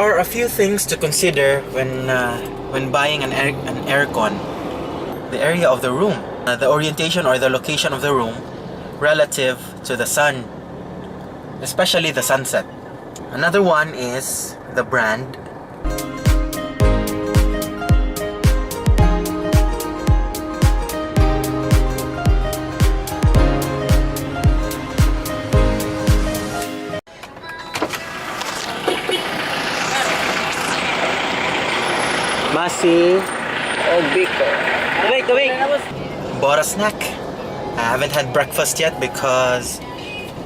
are a few things to consider when buying an aircon. The area of the room, the orientation or the location of the room relative to the sun, especially the sunset. Another one is the brand. Masi o Biko. Wait. Bought a snack. I haven't had breakfast yet because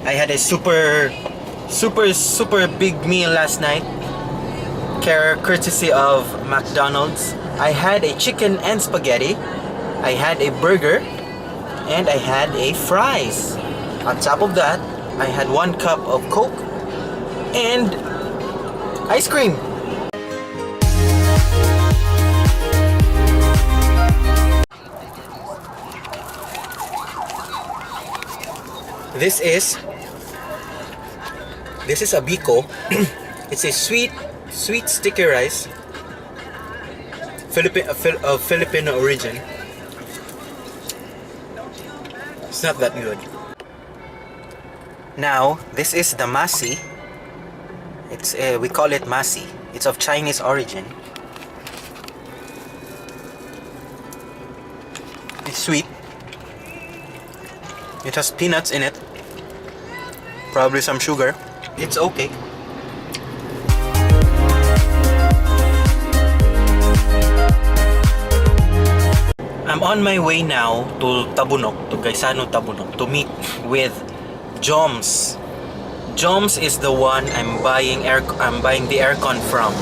I had a super big meal last night, courtesy of McDonald's. I had a chicken and spaghetti, I had a burger, and I had a fries. On top of that, I had 1 cup of Coke and ice cream. This is a Biko. It's a sweet sticky rice, of Filipino origin. It's not that good. Now, this is the Masi. It's we call it Masi. It's of Chinese origin. It's sweet. It has peanuts in it. Probably some sugar. It's okay. I'm on my way now to Tabunok, to Gaisano Tabunok, to meet with Joms. Joms is the one I'm buying the aircon from.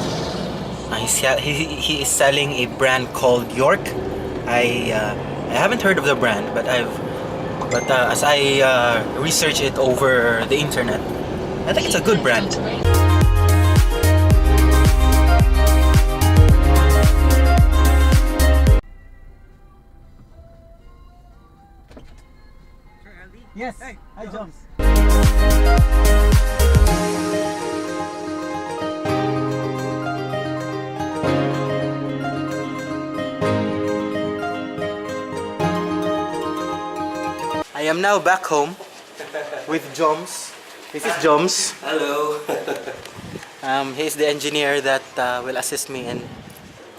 He is selling a brand called York. I haven't heard of the brand, but as I research it over the internet, I think it's a good brand. Yes, hi Jones. I am now back home with Joms. This is Joms. Hello. He's the engineer that will assist me in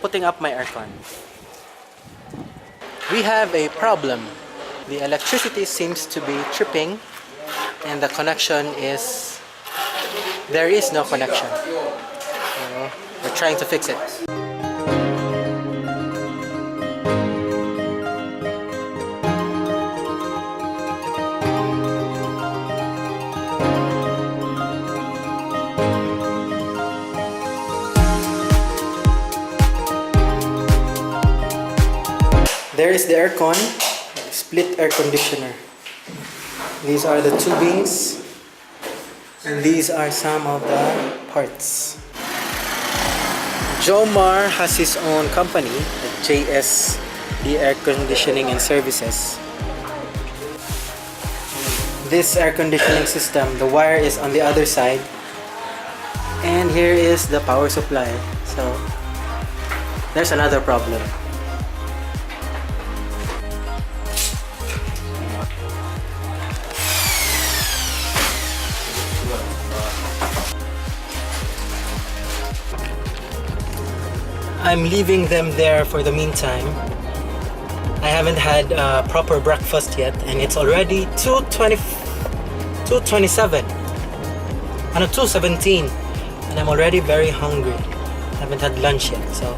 putting up my aircon. We have a problem. The electricity seems to be tripping and the connection is... there is no connection. We're trying to fix it. There is the aircon, split air conditioner. These are the tubings, and these are some of the parts. Jomar has his own company, JSD Air Conditioning and Services. This air conditioning system, the wire is on the other side, and here is the power supply. So there's another problem. I'm leaving them there for the meantime. I haven't had proper breakfast yet, and it's already 2:27. 2:17, and I'm already very hungry. I haven't had lunch yet, so.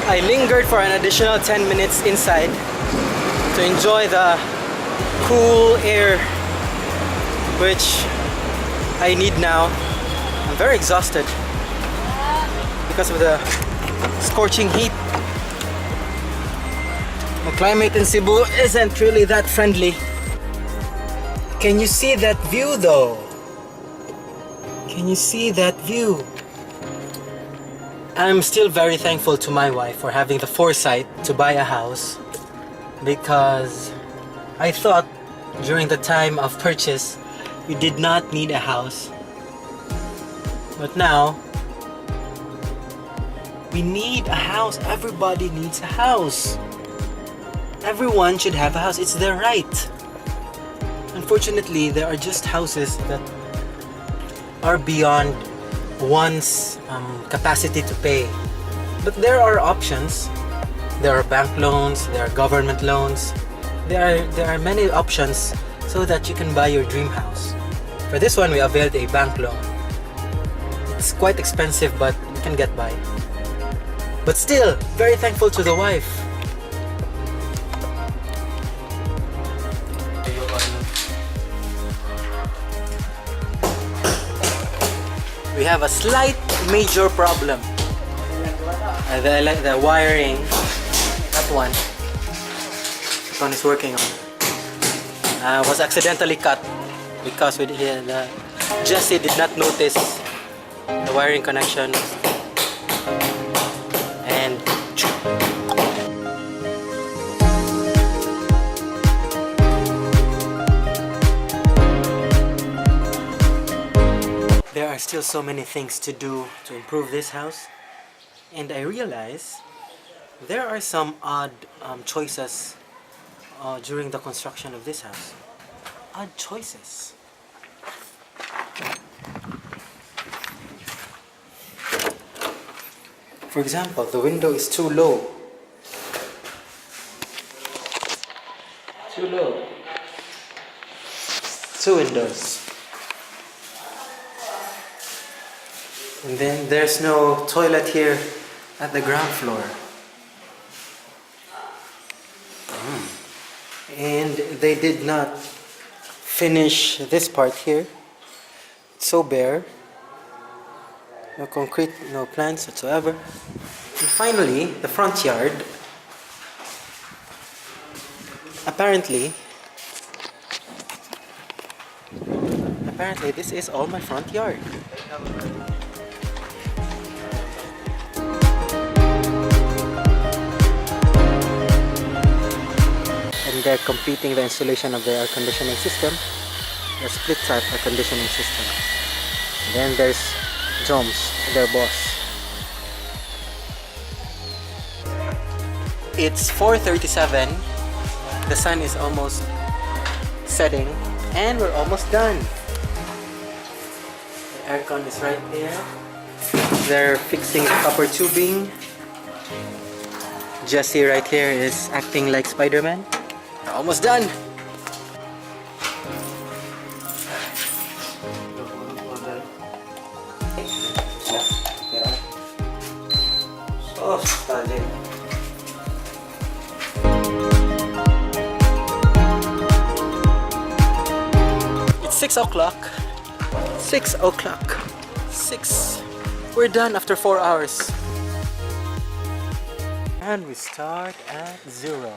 I lingered for an additional 10 minutes inside to enjoy the cool air which I need now. I'm very exhausted because of the scorching heat. The climate in Cebu isn't really that friendly. Can you see that view though? Can you see that view? I'm still very thankful to my wife for having the foresight to buy a house, because I thought during the time of purchase we did not need a house. But now we need a house. Everybody needs a house. Everyone should have a house. It's their right. Unfortunately, there are just houses that are beyond one's capacity to pay. But there are options. There are bank loans, there are government loans. There are many options so that you can buy your dream house. For this one, we availed a bank loan. It's quite expensive, but we can get by. But still, very thankful to the wife. We have a slight major problem. The wiring, that one is working on. Was accidentally cut because Jesse did not notice the wiring connection, and there are still so many things to do to improve this house, and I realize there are some odd choices during the construction of this house. Odd choices. For example, the window is too low. Too low. Two windows. And then there's no toilet here at the ground floor. And they did not finish this part here. It's so bare. No concrete, no plants whatsoever. And finally, the front yard. Apparently this is all my front yard. And they're completing the installation of the air conditioning system, the split type air conditioning system. And then there's Joms, their boss. It's 4:37. The sun is almost setting, and we're almost done. The aircon is right there. They're fixing the copper tubing. Jesse right here is acting like Spider-Man. We're almost done. Oh, study. It's 6 o'clock. 6 o'clock. 6. We're done after 4 hours. And we start at 0.